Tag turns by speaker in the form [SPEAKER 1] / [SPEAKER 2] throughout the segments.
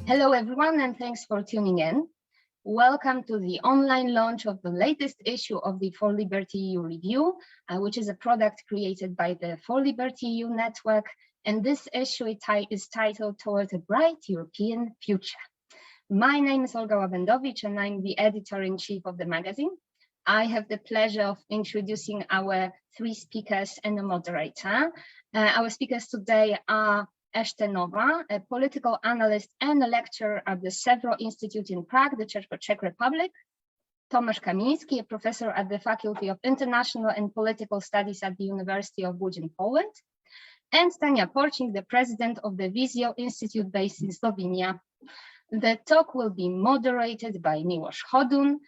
[SPEAKER 1] Hello everyone, and thanks for tuning in. Welcome to the online launch of the latest issue of the 4liberty.eu review, which is a product created by the 4liberty.eu network. And this issue is titled Toward a Bright European Future. My name is Olga Łabendowicz, and I'm the editor-in-chief of the magazine. I have the pleasure of introducing our three speakers and a moderator. Our speakers today are Eszter, a political analyst and a lecturer at the Cevro Institute in Prague, the Czech Republic. Tomasz Kamiński, a professor at the Faculty of International and Political Studies at the University of Łódź in Poland. And Tanja, the president of the Visio Institute based in Slovenia. The talk will be moderated by Miłosz Hodun,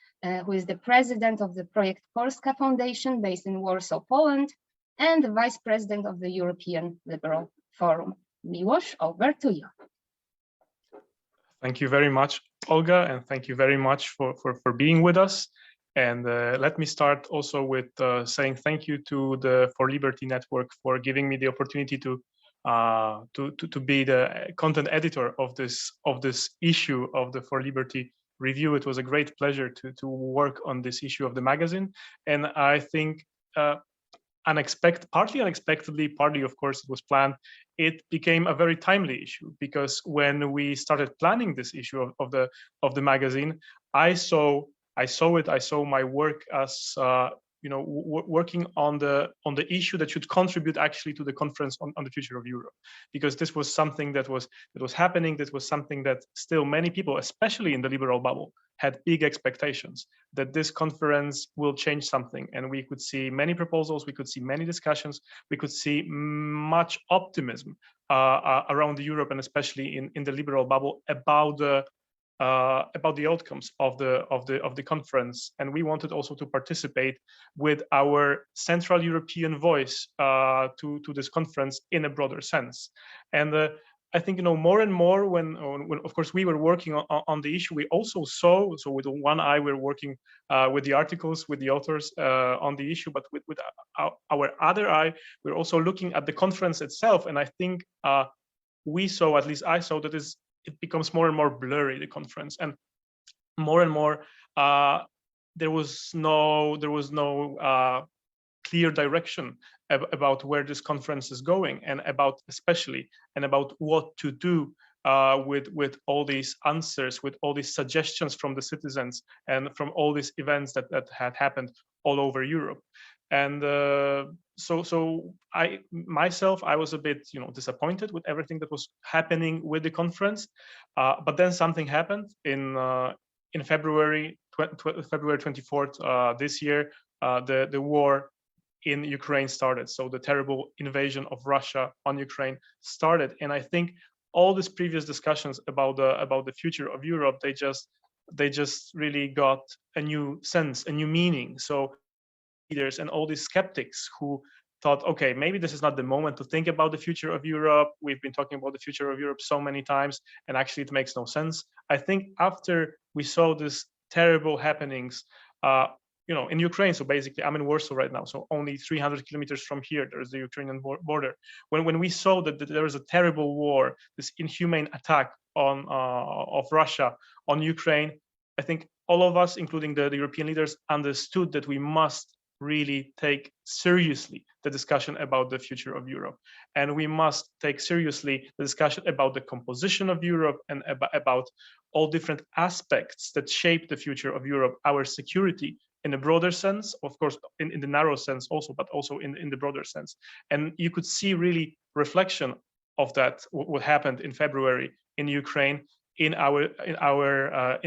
[SPEAKER 1] who is the president of the Projekt Polska Foundation based in Warsaw, Poland, and the vice president of the European Liberal Forum. Miłosz, over to you.
[SPEAKER 2] Thank you very much, Olga, and thank you very much for being with us. And let me start also with saying thank you to the 4liberty Network for giving me the opportunity to be the content editor of this issue of the 4liberty review. It was a great pleasure to work on this issue of the magazine, and I think partly unexpectedly, partly of course it was planned, it became a very timely issue, because when we started planning this issue of the magazine, I saw my work as working on the issue that should contribute actually to the conference on the future of Europe, because this was something that was happening. This was something that still many people, especially in the liberal bubble, had big expectations that this conference will change something, and we could see many proposals, we could see many discussions, we could see much optimism around Europe, and especially in the liberal bubble about the outcomes of the conference. And we wanted also to participate with our Central European voice to this conference in a broader sense. And I think more and more when of course we were working on the issue, we also saw, so with one eye we're working with the articles, with the authors on the issue, but with our other eye we're also looking at the conference itself. And I think we saw, at least I saw, that it becomes more and more blurry, the conference, and more there was no clear direction about where this conference is going, and about what to do with all these answers, with all these suggestions from the citizens and from all these events that had happened all over Europe. And so I was a bit disappointed with everything that was happening with the conference, but then something happened in February 24th this year. The war in Ukraine started, so the terrible invasion of Russia on Ukraine started, and I think all these previous discussions about the future of Europe, they just really got a new sense, a new meaning. So leaders and all these skeptics who thought, okay, maybe this is not the moment to think about the future of Europe. We've been talking about the future of Europe so many times, and actually it makes no sense. I think after we saw these terrible happenings, in Ukraine, so basically I'm in Warsaw right now, so only 300 kilometers from here, there's the Ukrainian border. When we saw that there was a terrible war, this inhumane attack of Russia on Ukraine, I think all of us, including the European leaders, understood that we must really take seriously the discussion about the future of Europe. And we must take seriously the discussion about the composition of Europe and about all different aspects that shape the future of Europe, our security in a broader sense, of course, in the narrow sense also, but also in the broader sense. And you could see really reflection of that, what happened in February in Ukraine, in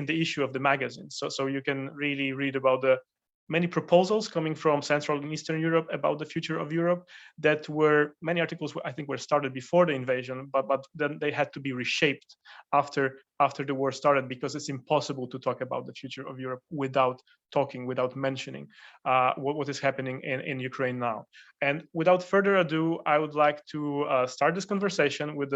[SPEAKER 2] the issue of the magazine. So you can really read about the many proposals coming from Central and Eastern Europe about the future of Europe. That were many articles I think were started before the invasion, but then they had to be reshaped after the war started, because it's impossible to talk about the future of Europe without mentioning what is happening in Ukraine now. And without further ado, I would like to start this conversation with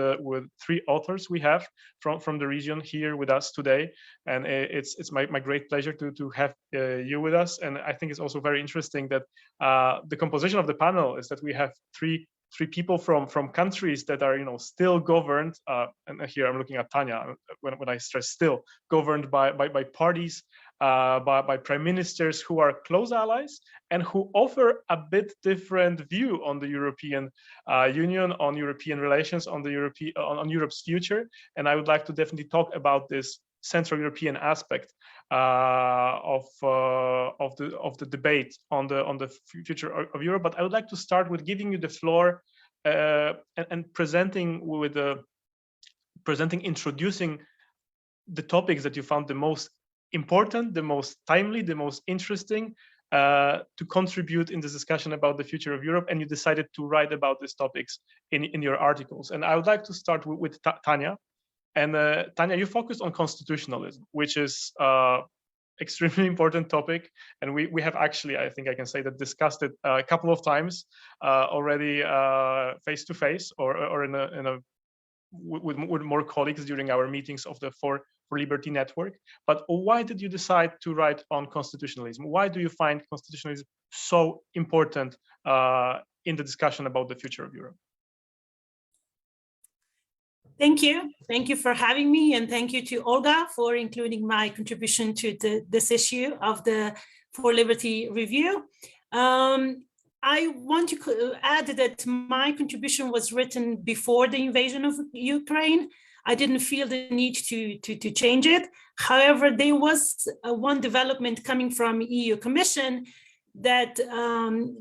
[SPEAKER 2] three authors we have from the region here with us today. And it's my great pleasure to have you with us. And I think it's also very interesting that the composition of the panel is that we have three people from countries that are, still governed, and here I'm looking at Tanja when I stress still, governed by parties, by prime ministers who are close allies and who offer a bit different view on the European Union, on European relations, on Europe's future. And I would like to definitely talk about this Central European aspect of the debate on the future of Europe. But I would like to start with giving you the floor and introducing the topics that you found the most important, the most timely, the most interesting to contribute in this discussion about the future of Europe, and you decided to write about these topics in your articles. And I would like to start with Tanja. And Tanja, you focused on constitutionalism, which is extremely important topic, and we have actually, I think I can say that, discussed it a couple of times already face to face or with more colleagues during our meetings of the 4liberty network. But why did you decide to write on constitutionalism? Why do you find constitutionalism so important in the discussion about the future of Europe?
[SPEAKER 3] Thank you. Thank you for having me, and thank you to Olga for including my contribution to this issue of the 4liberty review. I want to add that my contribution was written before the invasion of Ukraine. I didn't feel the need to change it. However, there was one development coming from EU Commission that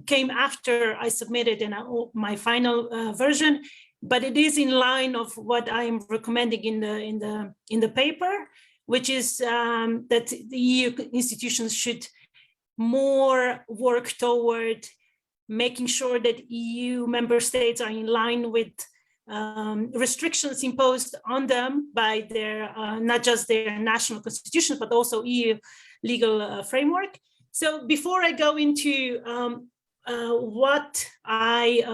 [SPEAKER 3] came after I submitted my final version, but it is in line of what I am recommending in the paper, which is that the EU institutions should more work toward making sure that EU member states are in line with restrictions imposed on them by their not just their national constitutions, but also EU legal framework. So before I go into what I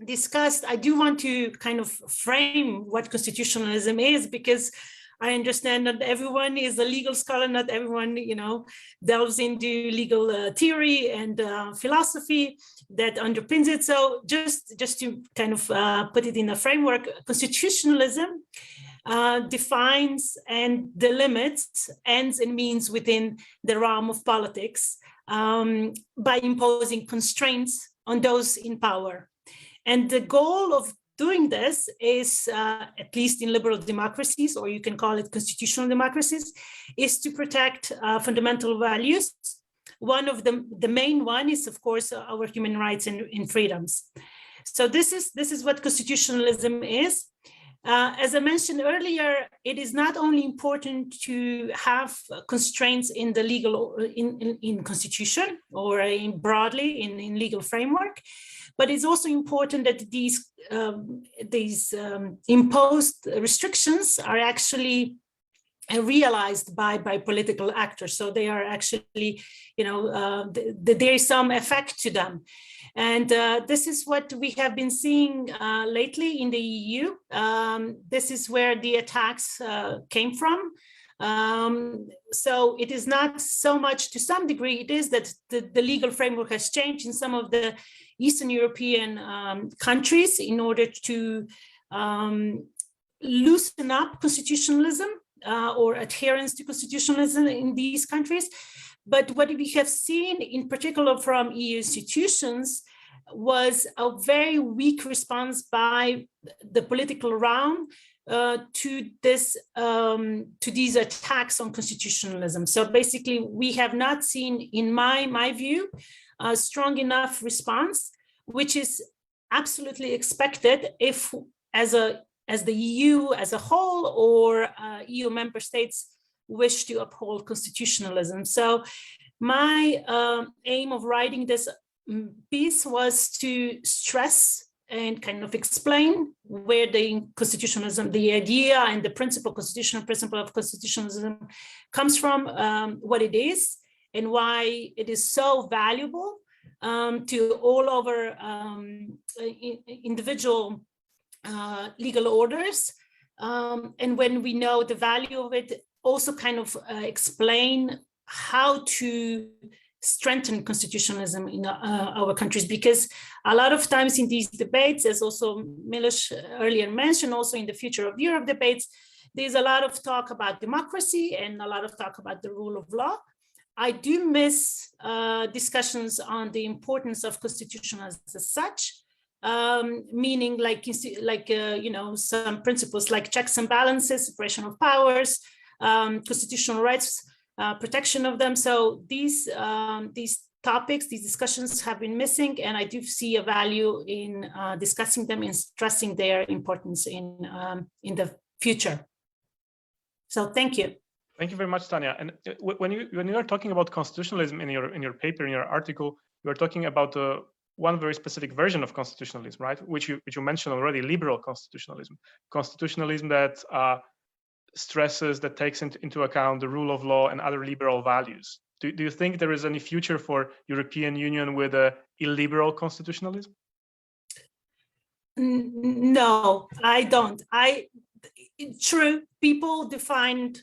[SPEAKER 3] discussed, I do want to kind of frame what constitutionalism is, because I understand not everyone is a legal scholar, not everyone, delves into legal theory and philosophy that underpins it. So just to kind of put it in a framework, constitutionalism defines and delimits ends and means within the realm of politics by imposing constraints on those in power. And the goal of doing this is, at least in liberal democracies, or you can call it constitutional democracies, is to protect fundamental values. One of the main one is, of course, our human rights and freedoms. So this is what constitutionalism is. As I mentioned earlier, it is not only important to have constraints in the legal in constitution or broadly in legal framework, but it's also important that these imposed restrictions are actually realized by political actors. So they are actually, there is some effect to them. And this is what we have been seeing lately in the EU. This is where the attacks came from. So it is not so much, to some degree, it is that the legal framework has changed in some of the Eastern European countries in order to loosen up constitutionalism or adherence to constitutionalism in these countries. But what we have seen, in particular from EU institutions, was a very weak response by the political realm to these attacks on constitutionalism. So basically, we have not seen, in my view, a strong enough response, which is absolutely expected if, as the EU as a whole or EU member states wish to uphold constitutionalism. So my aim of writing this piece was to stress and kind of explain where the constitutionalism, the idea and the constitutional principle of constitutionalism comes from, what it is, and why it is so valuable to all over individual legal orders. And when we know the value of it, also kind of explain how to strengthen constitutionalism in our countries, because a lot of times in these debates, as also Miłosz earlier mentioned, also in the Future of Europe debates, there's a lot of talk about democracy and a lot of talk about the rule of law. I do miss discussions on the importance of constitution as such, meaning like you know, some principles like checks and balances, separation of powers, constitutional rights, protection of them. So these topics, these discussions have been missing, and I do see a value in discussing them and stressing their importance in the future. So thank you.
[SPEAKER 2] Thank you very much, Tanja. And when you are talking about constitutionalism in your paper, in your article, you are talking about one very specific version of constitutionalism, right? Which you mentioned already, liberal constitutionalism. Constitutionalism that stresses, that takes into account the rule of law and other liberal values. Do you think there is any future for European Union with a illiberal constitutionalism?
[SPEAKER 3] No, I don't. True, people defined,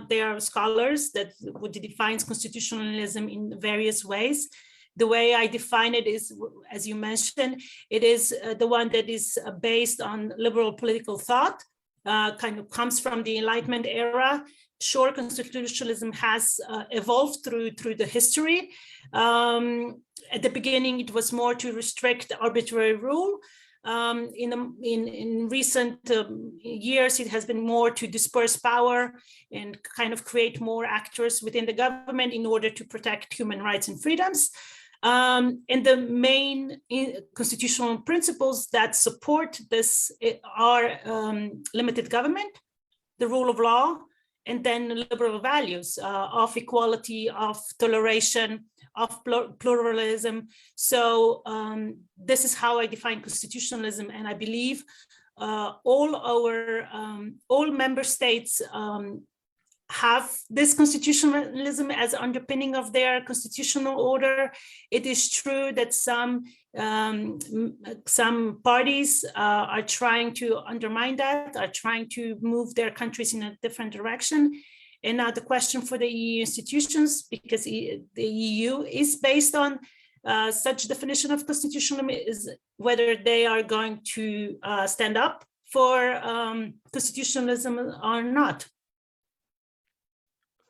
[SPEAKER 3] there are scholars that would define constitutionalism in various ways. The way I define it is, as you mentioned, it is the one that is based on liberal political thought, kind of comes from the Enlightenment era. Sure, constitutionalism has evolved through the history. At the beginning, it was more to restrict arbitrary rule. In recent years, it has been more to disperse power and kind of create more actors within the government in order to protect human rights and freedoms. And the main constitutional principles that support this are limited government, the rule of law, and then liberal values of equality, of toleration, of pluralism. So this is how I define constitutionalism, and I believe all member states have this constitutionalism as underpinning of their constitutional order. It is true that some parties are trying to undermine that, are trying to move their countries in a different direction. And now the question for the EU institutions, because the EU is based on such definition of constitutionalism, is whether they are going to stand up for constitutionalism or not.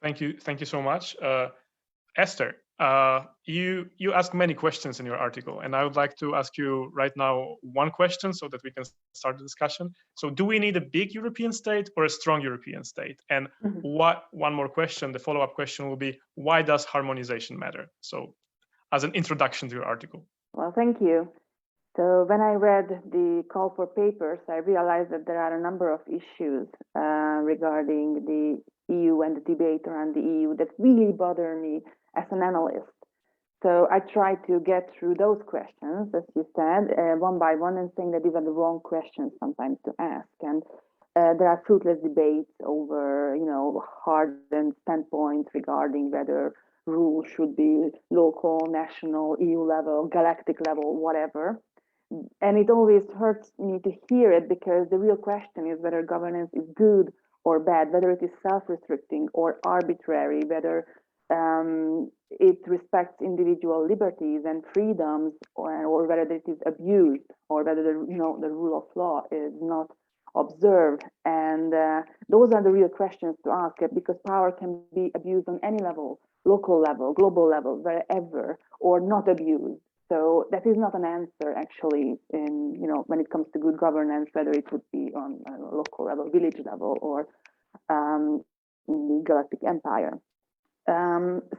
[SPEAKER 2] Thank you so much. Eszter, you asked many questions in your article, and I would like to ask you right now one question so that we can start the discussion. So do we need a big European state or a strong European state? And one more question, the follow-up question will be, why does harmonization matter? So as an introduction to your article.
[SPEAKER 4] Well, thank you. So when I read the call for papers, I realized that there are a number of issues regarding the EU and the debate around the EU that really bother me as an analyst. So I tried to get through those questions, as you said, one by one, and saying that these are the wrong questions sometimes to ask. And there are fruitless debates over, you know, hardened standpoints regarding whether rules should be local, national, EU level, galactic level, whatever. And it always hurts me to hear it, because the real question is whether governance is good or bad, whether it is self-restricting or arbitrary, whether it respects individual liberties and freedoms, or whether it is abused, or whether the rule of law is not observed. And those are the real questions to ask, because power can be abused on any level, local level, global level, wherever, or not abused. So that is not an answer, actually, in, you know, when it comes to good governance, whether it would be on a local level, village level, or in the galactic empire.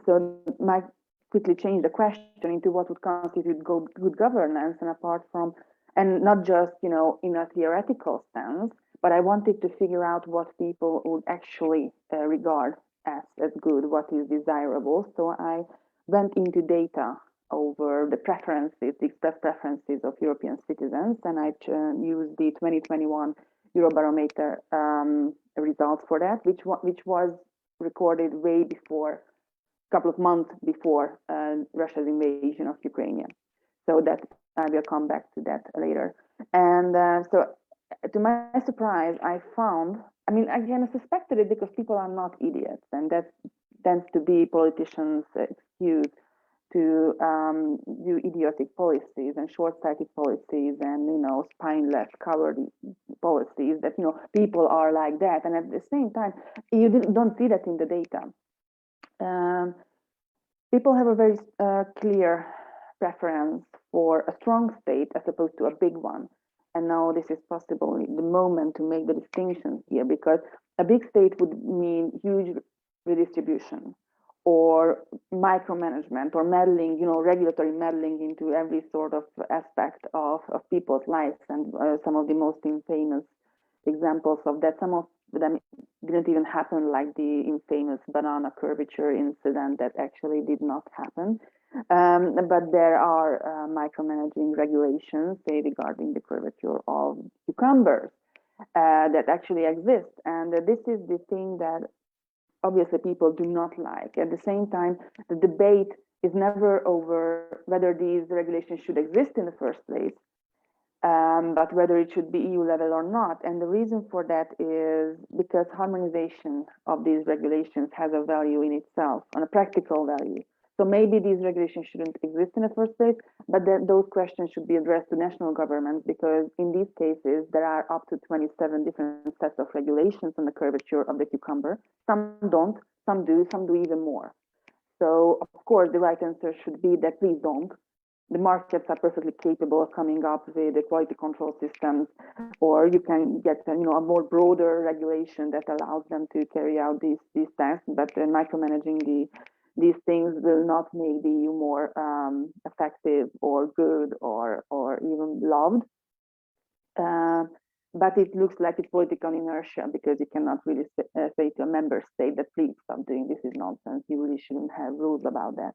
[SPEAKER 4] So might quickly change the question into what would constitute good governance, and apart from, and not just, you know, in a theoretical sense, but I wanted to figure out what people would actually regard as good, what is desirable. So I went into data over the preferences, the expressed preferences of European citizens, and I used the 2021 Eurobarometer results for that, which was recorded way before, a couple of months before Russia's invasion of Ukraine. So that I will come back to that later. And so, to my surprise, I found, I mean, I kind of suspected it because people are not idiots, and that tends to be politicians' excuse to do idiotic policies and short-sighted policies and, you know, spineless, cowardly policies that, you know, people are like that. And at the same time, you don't see that in the data. People have a very clear preference for a strong state as opposed to a big one. And now this is possible in the moment to make the distinctions here, because a big state would mean huge redistribution or micromanagement or meddling, you know, regulatory meddling into every sort of aspect of people's lives. And some of the most infamous examples of that, some of them didn't even happen, like the infamous banana curvature incident that actually did not happen. But there are micromanaging regulations, say, regarding the curvature of cucumbers that actually exist. And this is the thing that obviously people do not like. At the same time, the debate is never over whether these regulations should exist in the first place, but whether it should be EU level or not. And the reason for that is because harmonization of these regulations has a value in itself, on a practical value. So maybe these regulations shouldn't exist in the first place, but then those questions should be addressed to national governments, because in these cases, there are up to 27 different sets of regulations on the curvature of the cucumber. Some don't, some do even more. So of course, the right answer should be that please don't. The markets are perfectly capable of coming up with the quality control systems, or you can get, you know, a more broader regulation that allows them to carry out these tasks. But micromanaging these things will not make the EU more effective or good or even loved. But it looks like it's political inertia, because you cannot really say to a member state that please stop doing this, is nonsense. You really shouldn't have rules about that.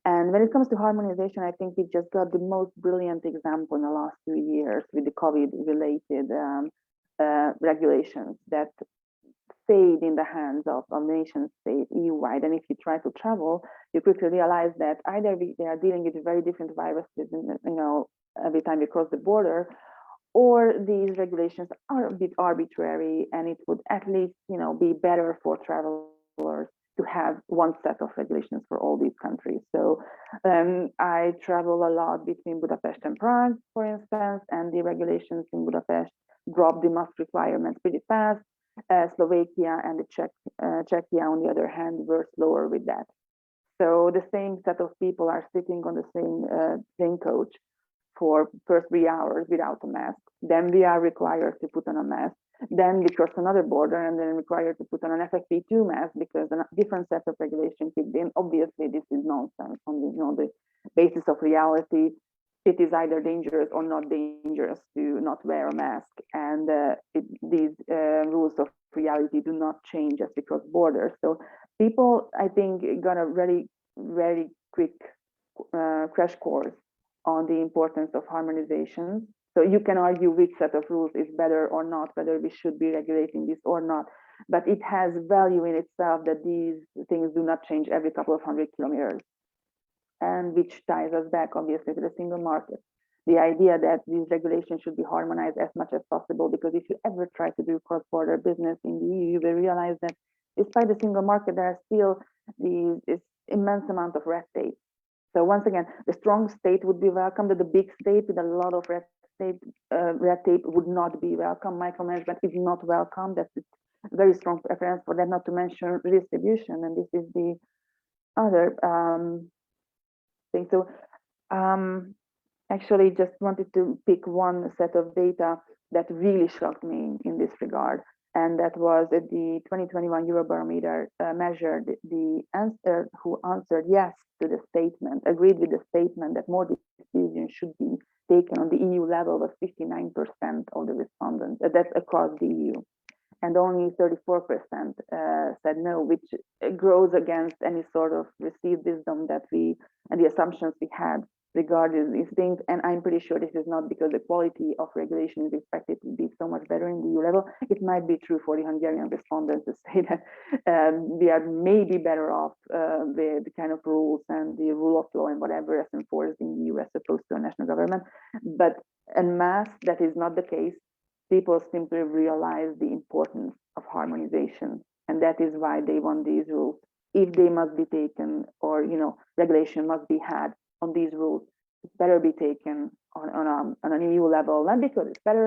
[SPEAKER 4] And when it comes to harmonization, I think we just got the most brilliant example in the last 2 years with the COVID-related regulations that stayed in the hands of nation state EU-wide. And if you try to travel, you quickly realize that either they are dealing with very different viruses, you know, every time you cross the border, or these regulations are a bit arbitrary, and it would at least, you know, be better for travelers to have one set of regulations for all these countries. So I travel a lot between Budapest and Prague, for instance, and the regulations in Budapest dropped the mask requirements pretty fast. Slovakia and the Czechia, on the other hand, were slower with that. So the same set of people are sitting on the same train coach for first 3 hours without a mask. Then we are required to put on a mask. Then we cross another border and then required to put on an FFP2 mask because a different set of regulation kicked in. Obviously, this is nonsense on the, you know, the basis of reality. It is either dangerous or not dangerous to not wear a mask, and these rules of reality do not change as we cross borders. So people, I think, got a very, very quick crash course on the importance of harmonization. So you can argue which set of rules is better or not, whether we should be regulating this or not, but it has value in itself that these things do not change every couple of 100 kilometers. And which ties us back, obviously, to the single market. The idea that these regulations should be harmonized as much as possible, because if you ever try to do cross-border business in the EU, you will realize that despite the single market, there are still this immense amount of red tape. So once again, the strong state would be welcome, that the big state with a lot of red tape would not be welcome. Micromanagement is not welcome. That's a very strong preference for that, not to mention redistribution. And this is the other thing. So actually just wanted to pick one set of data that really shocked me in this regard. And that was the 2021 Eurobarometer measured the answer who answered yes to the statement, agreed with the statement that more decisions should be taken on the EU level was 59% of the respondents. That's across the EU. And only 34% said no, which grows against any sort of received wisdom that we, and the assumptions we had regarding these things. And I'm pretty sure this is not because the quality of regulation is expected to be so much better in the EU level. It might be true for the Hungarian respondents to say that we are maybe better off with the kind of rules and the rule of law and whatever is enforced in the EU as opposed to a national government. But en masse, that is not the case. People simply realize the importance of harmonization, and that is why they want these rules if they must be taken, or regulation must be had on these rules, it's better be taken on an EU level, not because it's better,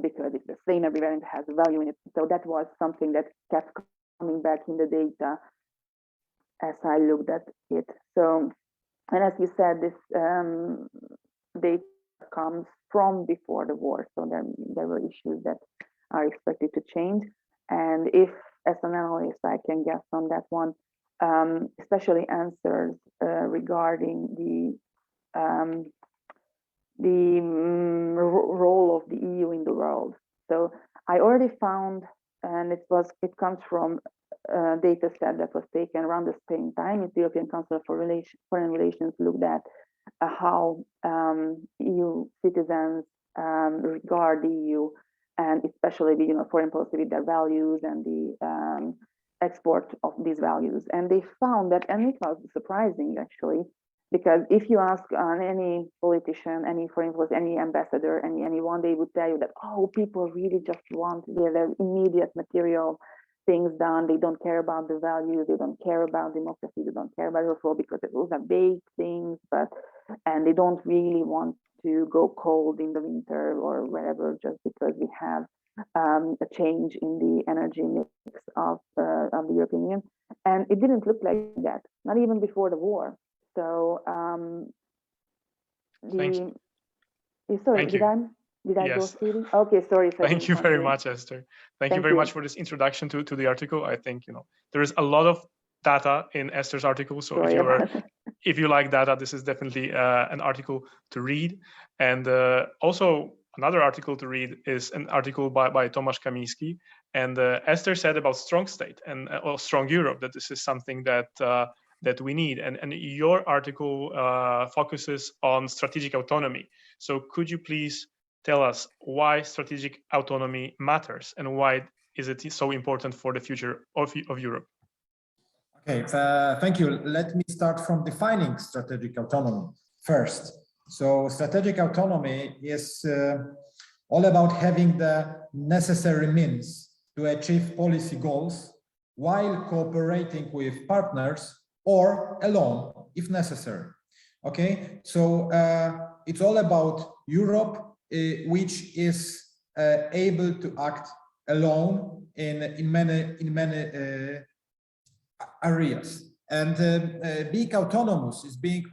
[SPEAKER 4] because it's the same everywhere and has a value in it. So that was something that kept coming back in the data as I looked at it. So, and as you said, this data comes from before the war, so there were issues that are expected to change. And if, as an analyst, I can guess on that one, especially answers regarding the role of the EU in the world. So I already found, and it comes from a data set that was taken around the same time. It's the European Council for Foreign Relations looked at how EU citizens regard the EU, and especially the foreign policy with their values and the export of these values. And they found that, and it was surprising actually, because if you ask any politician, any foreign policy, any ambassador, anyone, they would tell you that, oh, people really just want their immediate material things done. They don't care about the values, they don't care about democracy, they don't care about reform, because those are vague things, and they don't really want to go cold in the winter or wherever just because we have a change in the energy mix of the European Union. And it didn't look like that, not even before the war. So sorry, did I go through? Okay, sorry.
[SPEAKER 2] Thank you very much, Eszter. Thank you very much for this introduction to the article. I think there is a lot of data in Eszter's article. So if you like data, this is definitely an article to read. And also another article to read is an article by Tomasz Kamiński. And Eszter said about strong state and strong Europe, that this is something that we need. And your article focuses on strategic autonomy. So could you please tell us why strategic autonomy matters and why is it so important for the future of Europe?
[SPEAKER 5] Okay, thank you. Let me start from defining strategic autonomy first. So strategic autonomy is all about having the necessary means to achieve policy goals while cooperating with partners or alone if necessary. Okay, so it's all about Europe, which is able to act alone in many areas. And being autonomous is being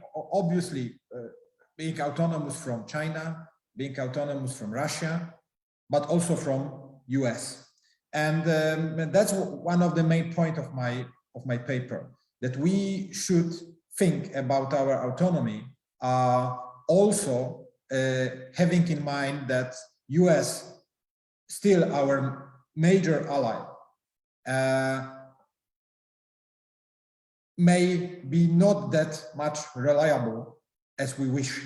[SPEAKER 5] autonomous from China, being autonomous from Russia, but also from US. And that's one of the main points of my paper, that we should think about our autonomy, also having in mind that US, still our major ally, may be not that much reliable as we wish,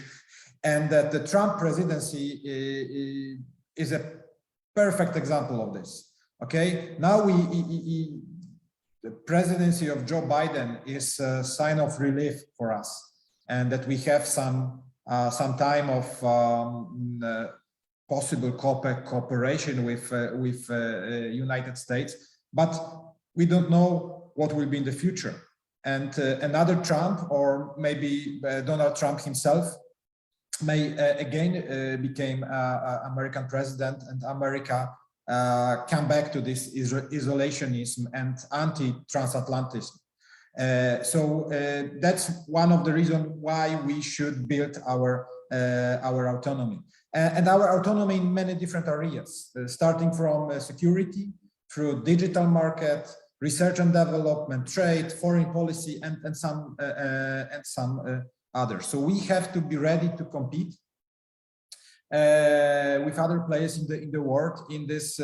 [SPEAKER 5] and that the Trump presidency is a perfect example of this. Okay, now the presidency of Joe Biden is a sign of relief for us, and that we have some time of possible cooperation with United States, but we don't know what will be in the future. And another Trump, or maybe Donald Trump himself, may again become American president, and America come back to this isolationism and anti-transatlantism. So that's one of the reasons why we should build our autonomy, and our autonomy in many different areas, starting from security, through digital market, research and development, trade, foreign policy, and some others. So we have to be ready to compete with other players in the world in this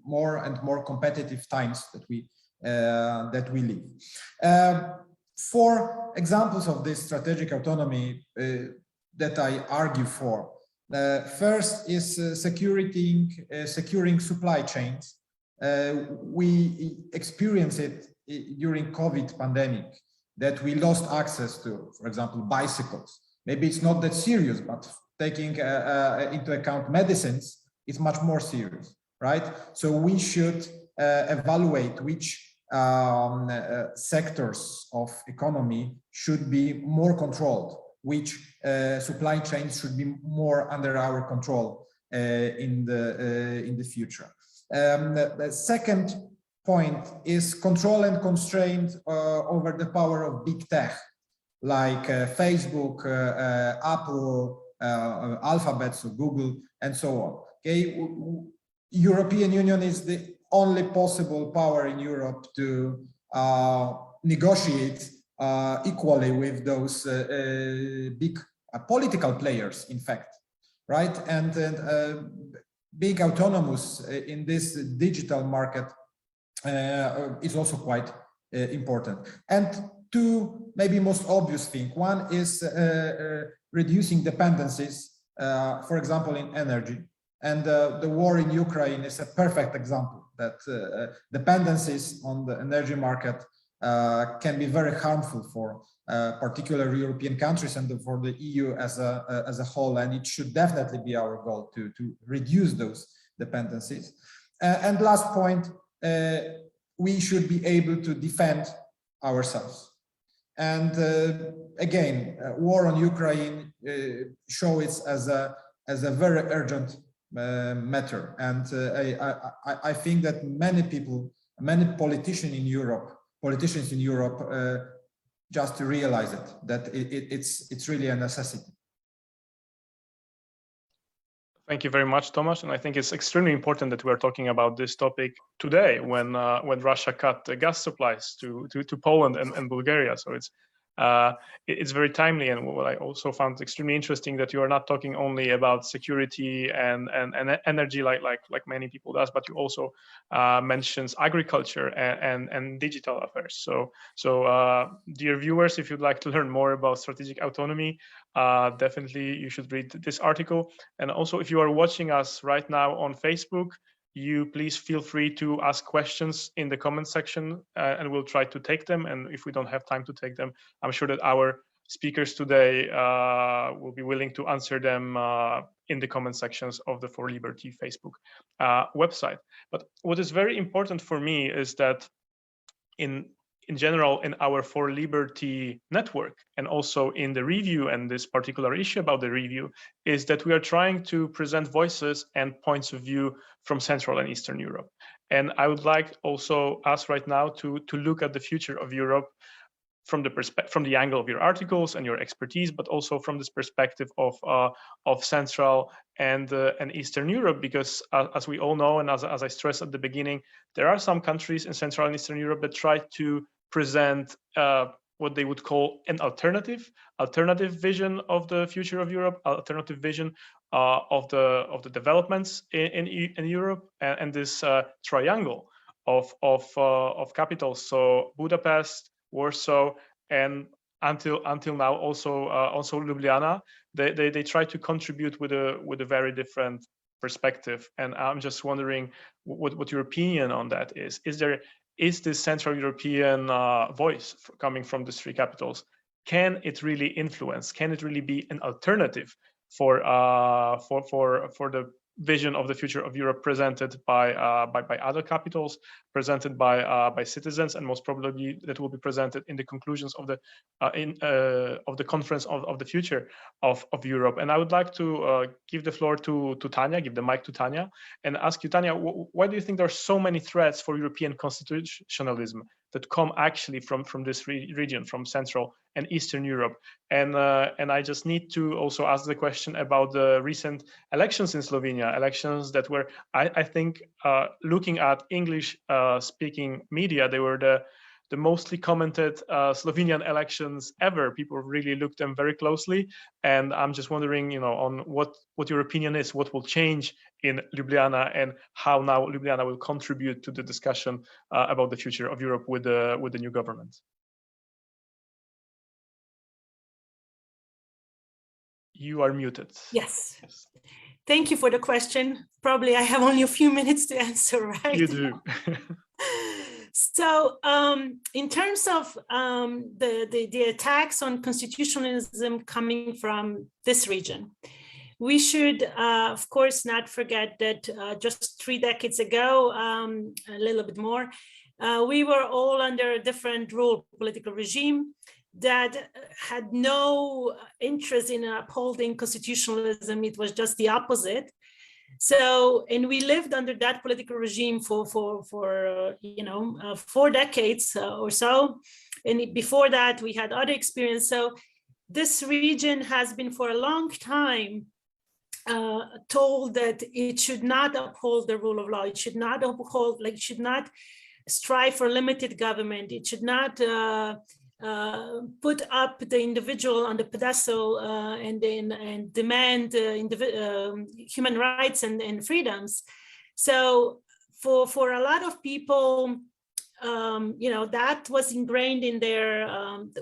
[SPEAKER 5] more and more competitive times that we live. 4 examples of this strategic autonomy that I argue for. First is securing supply chains. We experienced it during COVID pandemic, that we lost access to, for example, bicycles. Maybe it's not that serious, but taking into account medicines, it's much more serious, right? So we should evaluate which sectors of economy should be more controlled, which supply chains should be more under our control in the future. The second point is control and constraint over the power of big tech, like Facebook, Apple, Alphabet, so Google, and so on. Okay, European Union is the only possible power in Europe to negotiate equally with those big political players, in fact, right? And being autonomous in this digital market is also quite important. And two, maybe most obvious thing. One is reducing dependencies, for example, in energy. And the war in Ukraine is a perfect example that dependencies on the energy market can be very harmful for particular European countries and for the EU as a whole. And it should definitely be our goal to reduce those dependencies. And last point, we should be able to defend ourselves. And again, war on Ukraine shows it as a very urgent matter. And I think that many people, many politicians in Europe, just to realize it, that it's really a necessity.
[SPEAKER 2] Thank you very much, Tomasz. And I think it's extremely important that we're talking about this topic today when Russia cut the gas supplies to Poland and Bulgaria. So it's very timely. And what I also found extremely interesting that you are not talking only about security and energy like many people does, but you also mentions agriculture and digital affairs. So dear viewers, if you'd like to learn more about strategic autonomy, definitely you should read this article. And also, if you are watching us right now on Facebook, you please feel free to ask questions in the comment section and we'll try to take them. And if we don't have time to take them, I'm sure that our speakers today will be willing to answer them in the comment sections of the 4Liberty Facebook website. But what is very important for me is that in general, in our 4Liberty network, and also in the review and this particular issue about the review, is that we are trying to present voices and points of view from Central and Eastern Europe. And I would like also us right now to look at the future of Europe from the angle of your articles and your expertise, but also from this perspective of Central and Eastern Europe, because as we all know, and as I stressed at the beginning, there are some countries in Central and Eastern Europe that try to present what they would call an alternative vision of the future of Europe, alternative vision of the developments in Europe, and this triangle of capitals. So Budapest, Warsaw, and until now also Ljubljana, they try to contribute with a very different perspective. And I'm just wondering what your opinion on that is. Is this Central European voice coming from these three capitals, can it really influence? Can it really be an alternative for the vision of the future of Europe presented by other capitals, presented by citizens, and most probably that will be presented in the conclusions of the conference of the future of Europe? And I would like to give the floor to Tanja, give the mic to Tanja, and ask you, Tanja, why do you think there are so many threats for European constitutionalism that come actually from this region, from Central and Eastern Europe? And I just need to also ask the question about the recent elections in Slovenia, elections that were, I think, looking at English speaking media, they were the mostly commented Slovenian elections ever. People really looked them very closely, and I'm just wondering, on what your opinion is, what will change in Ljubljana, and how now Ljubljana will contribute to the discussion about the future of Europe with the new government. You are muted.
[SPEAKER 3] Yes. Thank you for the question. Probably I have only a few minutes to answer, right?
[SPEAKER 2] You do.
[SPEAKER 3] So in terms of the attacks on constitutionalism coming from this region, we should, of course, not forget that just 3 decades ago, a little bit more, we were all under a different political regime that had no interest in upholding constitutionalism. It was just the opposite. So, and we lived under that political regime for 4 decades or so. And before that, we had other experience. So this region has been for a long time told that it should not uphold the rule of law. It should not uphold, like, it should not strive for limited government. It should not put up the individual on the pedestal and demand human rights and freedoms. So for a lot of people, that was ingrained in their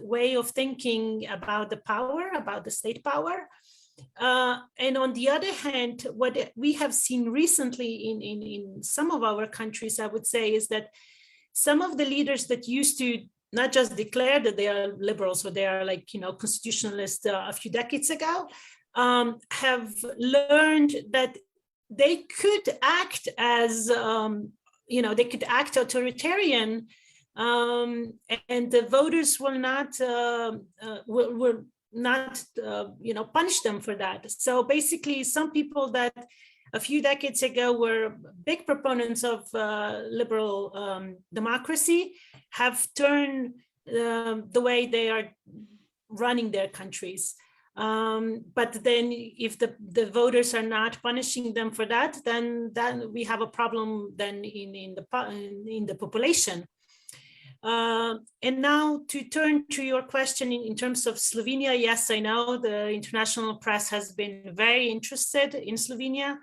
[SPEAKER 3] way of thinking about the power, about the state power. And on the other hand, what we have seen recently in some of our countries, I would say, is that some of the leaders that used to not just declare that they are liberals or they are constitutionalists a few decades ago, have learned that they could act as, they could act authoritarian, and the voters will not punish them for that. So basically, some people that a few decades ago were big proponents of liberal democracy have turned the way they are running their countries. But then if the voters are not punishing them for that, then we have a problem then in the population. And now to turn to your question in terms of Slovenia, yes, I know the international press has been very interested in Slovenia.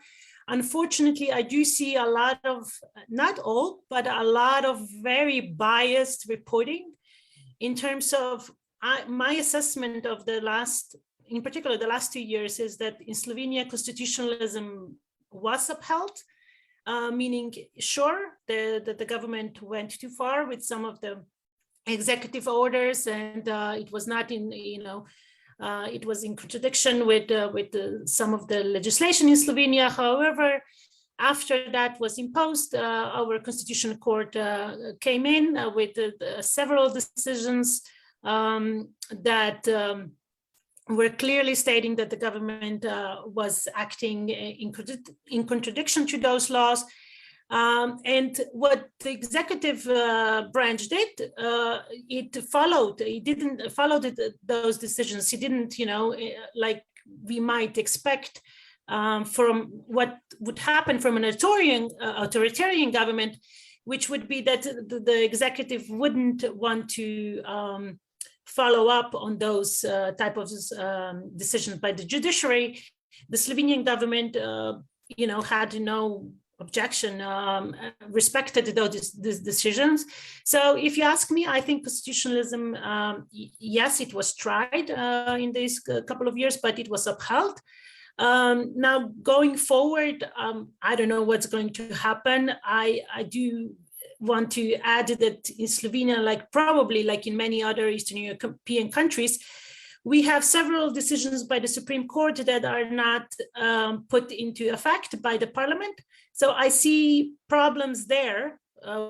[SPEAKER 3] Unfortunately, I do see a lot of, not all, but a lot of very biased reporting in terms of my assessment of the last, in particular, the last 2 years, is that in Slovenia, constitutionalism was upheld. Meaning, sure, the government went too far with some of the executive orders, and it was not in, it was in contradiction with some of the legislation in Slovenia. However, after that was imposed, our Constitutional Court came in with several decisions that were clearly stating that the government was acting in contradiction to those laws. And what the executive branch did, it didn't follow those decisions. It didn't, like we might expect from what would happen from an authoritarian government, which would be that the executive wouldn't want to follow up on those type of decisions by the judiciary. The Slovenian government, had no objection, respected those decisions. So if you ask me, I think constitutionalism, yes, it was tried in these couple of years, but it was upheld. Now going forward, I don't know what's going to happen. I do want to add that in Slovenia, probably like in many other Eastern European countries, we have several decisions by the Supreme Court that are not put into effect by the parliament. So I see problems there,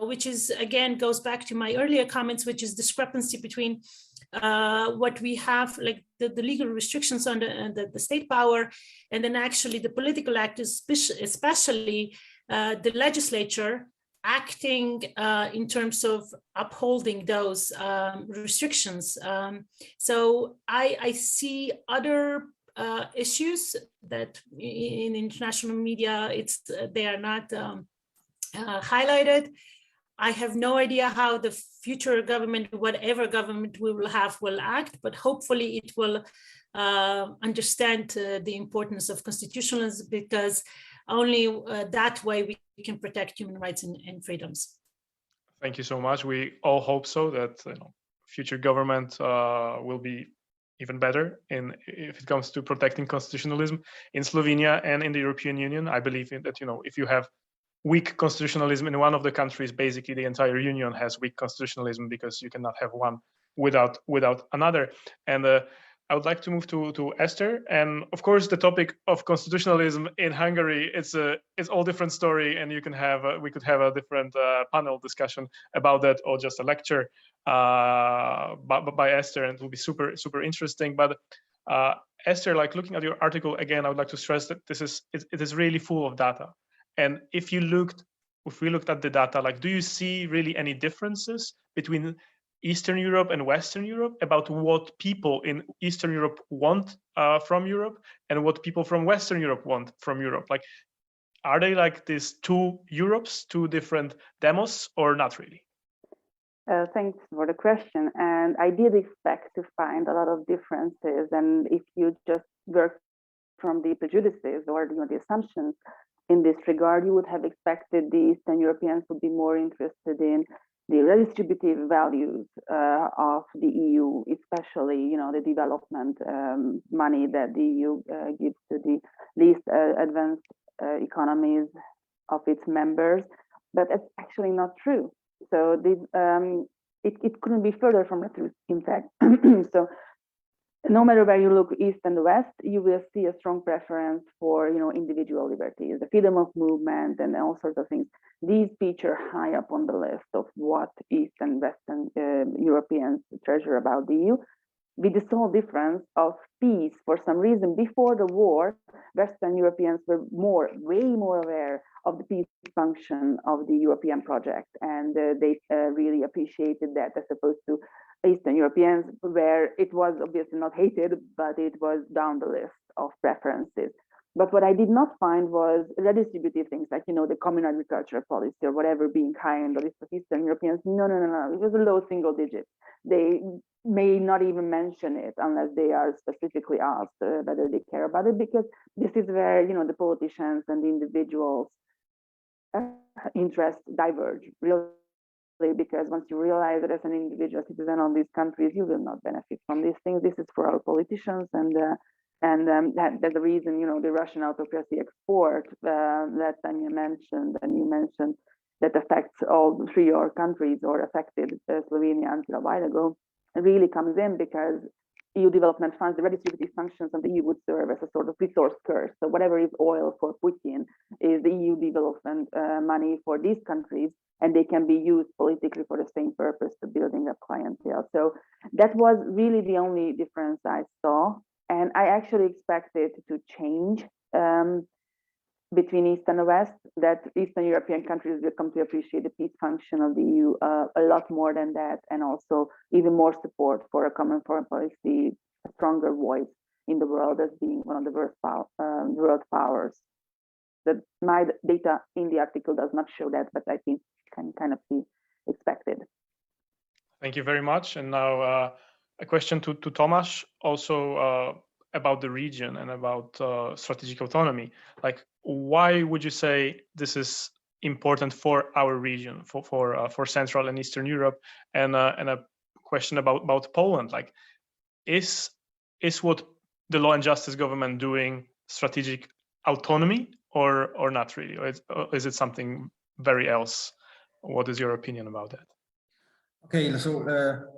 [SPEAKER 3] which is, again, goes back to my earlier comments, which is discrepancy between what we have, like the legal restrictions on the state power, and then actually the political act, especially the legislature, acting in terms of upholding those restrictions. So I see other issues that in international media, they are not highlighted. I have no idea how the future government, whatever government we will have, will act, but hopefully it will understand the importance of constitutionalism, because only that way we can protect human rights and freedoms.
[SPEAKER 2] Thank you so much. We all hope so, that future government will be even better if it comes to protecting constitutionalism in Slovenia and in the European Union. I believe that if you have weak constitutionalism in one of the countries, basically the entire union has weak constitutionalism, because you cannot have one without another. And I would like to move to Eszter, and of course the topic of constitutionalism in Hungary it's all different story, and you can have we could have a different panel discussion about that, or just a lecture by Eszter, and it will be super interesting. But Eszter, like looking at your article again, I would like to stress that it is really full of data, and if we looked at the data, like, do you see really any differences between Eastern Europe and Western Europe about what people in Eastern Europe want from Europe and what people from Western Europe want from Europe? Like, are they like these two Europes, two different demos, or not really?
[SPEAKER 4] Thanks for the question. And I did expect to find a lot of differences. And if you just work from the prejudices or the assumptions in this regard, you would have expected the Eastern Europeans would be more interested in the redistributive values of the EU, especially the development money that the EU gives to the least advanced economies of its members. But that's actually not true. So it couldn't be further from the truth, in fact. So no matter where you look, east and west, you will see a strong preference for individual liberties, the freedom of movement, and all sorts of things. These feature high up on the list of what East and Western Europeans treasure about the EU, with the sole difference of peace. For some reason, before the war, Western Europeans were way more aware of the peace function of the European project, and they really appreciated that, as opposed to Eastern Europeans, where it was obviously not hated, but it was down the list of preferences. But what I did not find was redistributive things like, the common agricultural policy or whatever being high on the list of Eastern Europeans. No. It was a low single digit. They may not even mention it unless they are specifically asked whether they care about it, because this is where, the politicians and the individuals' interests diverge, really, because once you realize that as an individual citizen of these countries, you will not benefit from these things. This is for our politicians, and that's the reason, the Russian autocracy export that Tanja mentioned, and you mentioned, that affects all three of our countries, or affected Slovenia until a while ago, really comes in because EU development funds, the redistributive functions of the EU would serve as a sort of resource curse. So whatever is oil for Putin is the EU development money for these countries, and they can be used politically for the same purpose, to building up clientele. So that was really the only difference I saw. And I actually expected to change between East and West, that Eastern European countries will come to appreciate the peace function of the EU a lot more than that, and also even more support for a common foreign policy, a stronger voice in the world as being one of the world powers. My data in the article does not show that, but I think can kind of be expected.
[SPEAKER 2] Thank you very much. And now a question to Tomasz, also about the region and about strategic autonomy. Like, why would you say this is important for our region, for Central and Eastern Europe? And a question about Poland. Like, is what the Law and Justice government doing strategic autonomy, or not really? Or is it something very else? What is your opinion about that?
[SPEAKER 5] Okay, so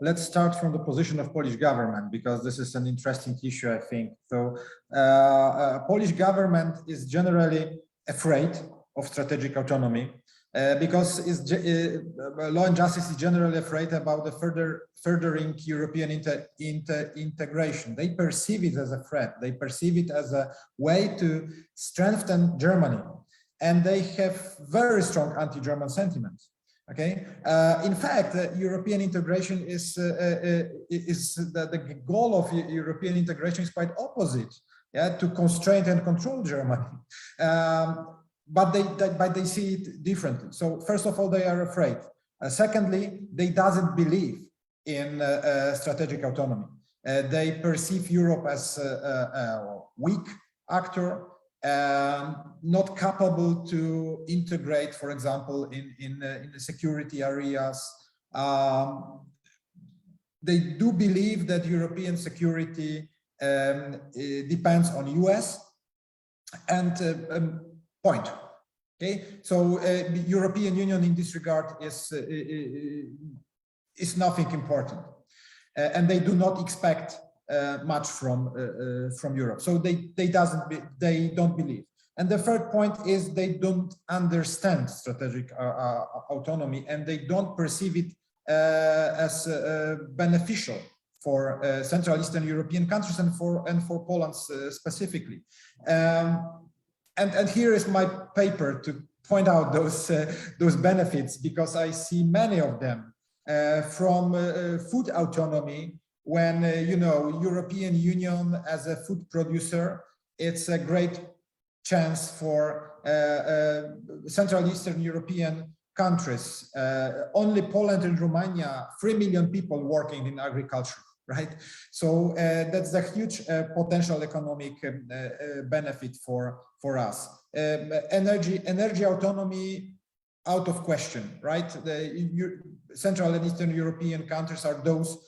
[SPEAKER 5] let's start from the position of Polish government, because this is an interesting issue, I think. So Polish government is generally afraid of strategic autonomy because Law and Justice is generally afraid about the furthering European integration. They perceive it as a threat. They perceive it as a way to strengthen Germany, and they have very strong anti-German sentiments. Okay. In fact, European integration is the goal of European integration is quite opposite. Yeah, to constrain and control Germany, but they see it differently. So first of all, they are afraid. Secondly, they doesn't believe in strategic autonomy. They perceive Europe as a weak actor, not capable to integrate, for example, in the security areas. They do believe that European security depends on US and point. Okay, so the European Union in this regard is nothing important, and they do not expect much from Europe. So they don't believe. And the third point is they don't understand strategic autonomy, and they don't perceive it as beneficial for Central Eastern European countries and for Poland specifically. And here is my paper to point out those benefits, because I see many of them from food autonomy. When European Union as a food producer, it's a great chance for Central Eastern European countries. Only Poland and Romania, 3 million people working in agriculture, right? So that's a huge potential economic benefit for us. Energy autonomy, out of question, right? The Central and Eastern European countries are those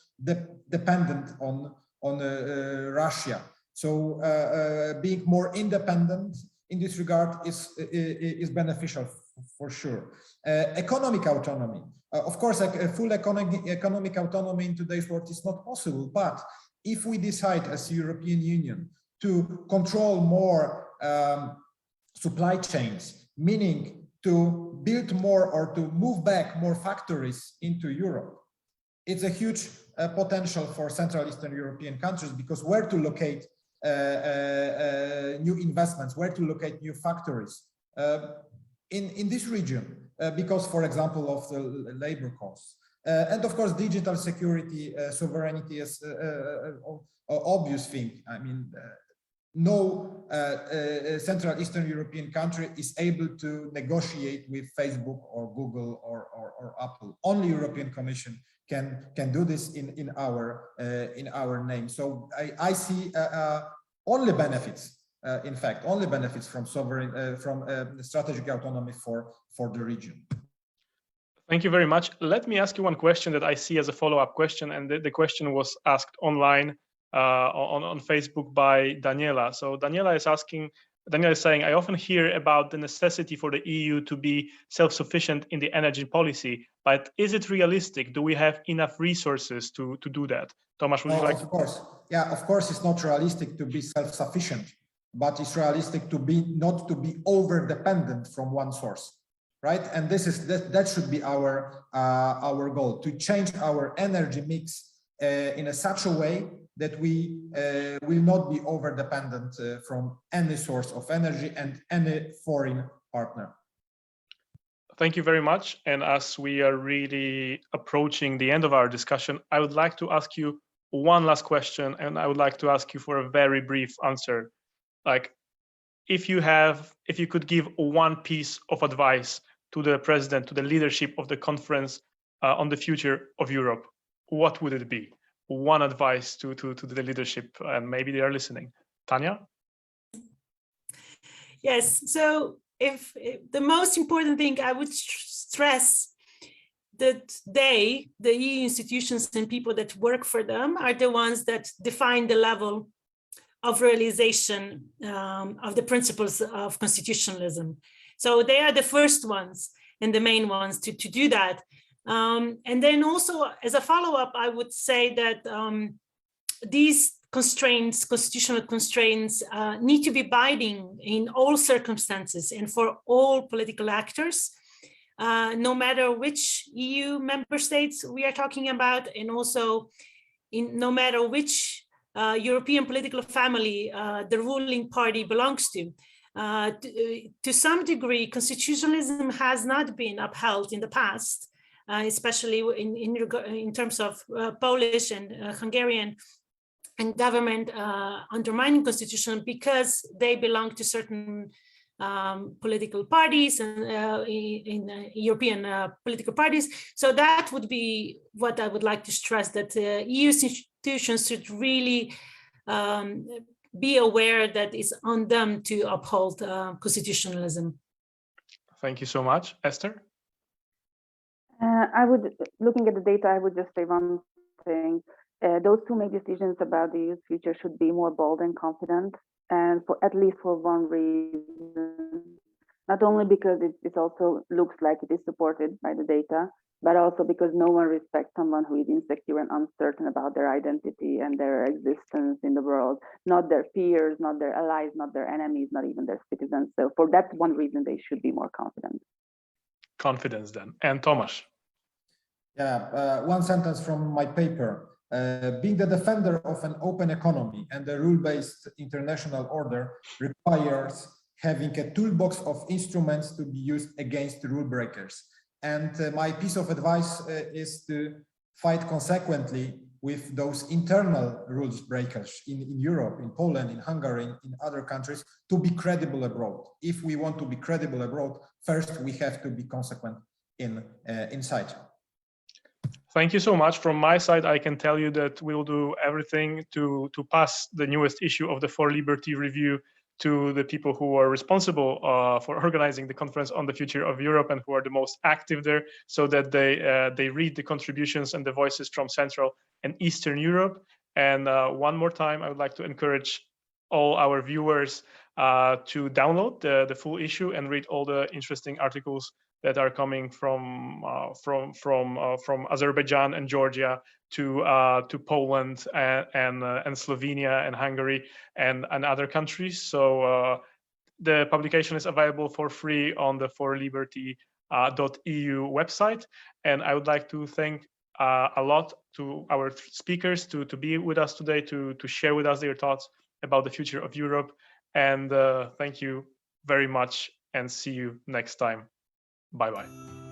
[SPEAKER 5] dependent on Russia. So being more independent in this regard is beneficial for sure. Economic autonomy, of course, a full economic autonomy in today's world is not possible. But if we decide as European Union to control more supply chains, meaning to build more or to move back more factories into Europe, it's a huge potential for Central Eastern European countries, because where to locate new investments, where to locate new factories in this region, because, for example, of the labor costs. And of course, digital security, sovereignty is an obvious thing. I mean, no Central Eastern European country is able to negotiate with Facebook or Google or Apple. Only European Commission can do this in our name. So I see only benefits, in fact, only benefits from strategic autonomy for the region.
[SPEAKER 2] Thank you very much. Let me ask you one question that I see as a follow-up question, and the question was asked online on Facebook by Daniela. So Daniela is saying, I often hear about the necessity for the EU to be self-sufficient in the energy policy, but is it realistic? Do we have enough resources to do that? Tomasz, would you like to?
[SPEAKER 5] Of course. Yeah, of course, it's not realistic to be self-sufficient, but it's realistic to be not to be over-dependent from one source, right? And that should be our goal, to change our energy mix in such a way that we will not be over-dependent from any source of energy and any foreign partner.
[SPEAKER 2] Thank you very much. And as we are really approaching the end of our discussion, I would like to ask you one last question, and I would like to ask you for a very brief answer. Like, if you could give one piece of advice to the president, to the leadership of the conference on the future of Europe, what would it be? One advice to the leadership, and maybe they are listening. Tanja?
[SPEAKER 3] Yes, so if the most important thing I would stress that the EU institutions and people that work for them are the ones that define the level of realization of the principles of constitutionalism. So they are the first ones and the main ones to do that. And then also, as a follow-up, I would say that these constraints, constitutional constraints, need to be binding in all circumstances and for all political actors, no matter which EU member states we are talking about, and also no matter which European political family the ruling party belongs to. To some degree, constitutionalism has not been upheld in the past, especially in terms of Polish and Hungarian and government undermining constitution, because they belong to certain political parties and in European political parties. So that would be what I would like to stress, that EU institutions should really be aware that it's on them to uphold constitutionalism.
[SPEAKER 5] Thank you so much. Eszter?
[SPEAKER 4] Looking at the data, I would just say one thing. Those who make decisions about the EU's future should be more bold and confident, and for at least for one reason. Not only because it also looks like it is supported by the data, but also because no one respects someone who is insecure and uncertain about their identity and their existence in the world, not their peers, not their allies, not their enemies, not even their citizens. So for that one reason, they should be more confident.
[SPEAKER 2] Confidence then. And Tomasz.
[SPEAKER 5] Yeah, one sentence from my paper. Being the defender of an open economy and a rule-based international order requires having a toolbox of instruments to be used against rule breakers. And my piece of advice is to fight consequently with those internal rules breakers in Europe, in Poland, in Hungary, in other countries, to be credible abroad. If we want to be credible abroad, first we have to be consequent inside.
[SPEAKER 2] Thank you so much. From my side, I can tell you that we'll do everything to pass the newest issue of the 4Liberty review to the people who are responsible for organizing the conference on the future of Europe and who are the most active there, so that they read the contributions and the voices from Central and Eastern Europe. And one more time, I would like to encourage all our viewers to download the full issue and read all the interesting articles that are coming from Azerbaijan and Georgia to Poland and Slovenia and Hungary and other countries. So the publication is available for free on the 4liberty.eu website. And I would like to thank a lot to our speakers to be with us today, to share with us their thoughts about the future of Europe. And thank you very much and see you next time. Bye-bye.